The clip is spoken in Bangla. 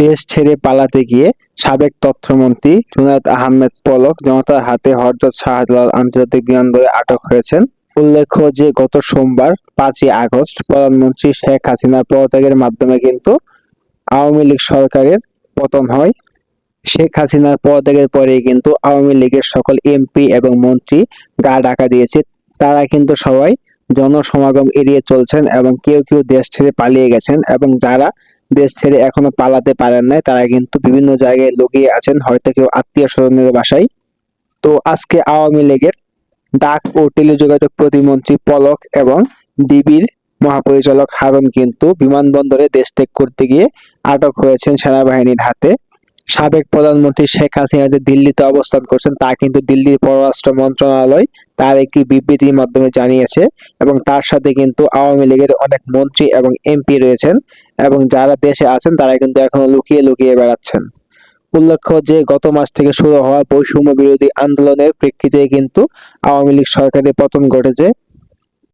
দেশ ছেড়ে পালাতে গিয়ে সাবেক তথ্যমন্ত্রী জুনায়েদ আহমেদ পলক জনতার হাতে হযরত শাহজালাল আন্তর্জাতিক বিমানবন্দরে আটক হয়েছেন। উল্লেখ্য যে গত সোমবার 5ই আগস্ট প্রধানমন্ত্রী শেখ হাসিনার পদত্যাগের মাধ্যমে কিন্তু আওয়ামী লীগ সরকারের পতন হয়। শেখ হাসিনার পদত্যাগের পরেই কিন্তু আওয়ামী লীগের সকল এমপি এবং মন্ত্রী গা ঢাকা দিয়েছে। তারা কিন্তু সবাই জনসমাগম এড়িয়ে চলছেন এবং কেউ কেউ দেশ ছেড়ে পালিয়ে গেছেন, এবং যারা দেশ ছেড়ে এখনো পালাতে পারেন নাই তারা কিন্তু বিভিন্ন জায়গায় লুকিয়ে আছেন, হয়তো কেউ আত্মীয় স্বজনের বাসায়। তো আজকে আওয়ামী লীগের ডাক ও টেলিযোগাযোগ প্রতিমন্ত্রী পলক এবং ডিবির মহাপরিচালক হারুন কিন্তু বিমানবন্দরে দেশ ত্যাগ করতে গিয়ে আটক হয়েছেন সেনাবাহিনীর হাতে। সাবেক প্রধানমন্ত্রী শেখ হাসিনা যে দিল্লিতে অবস্থান করছেন তা কিন্তু দিল্লির পররাষ্ট্র মন্ত্রণালয় তার একটি বিবৃতির মাধ্যমে জানিয়েছে, এবং তার সাথে কিন্তু আওয়ামী লীগের অনেক মন্ত্রী এবং এমপি রয়েছেন, এবং যারা দেশে আছেন তারা কিন্তু এখনো লুকিয়ে লুকিয়ে বেড়াচ্ছেন। উল্লেখ্য যে গত মাস থেকে শুরু হওয়া বৈষম্য বিরোধী আন্দোলনের প্রেক্ষিতে কিন্তু আওয়ামী লীগ সরকারের পতন ঘটেছে।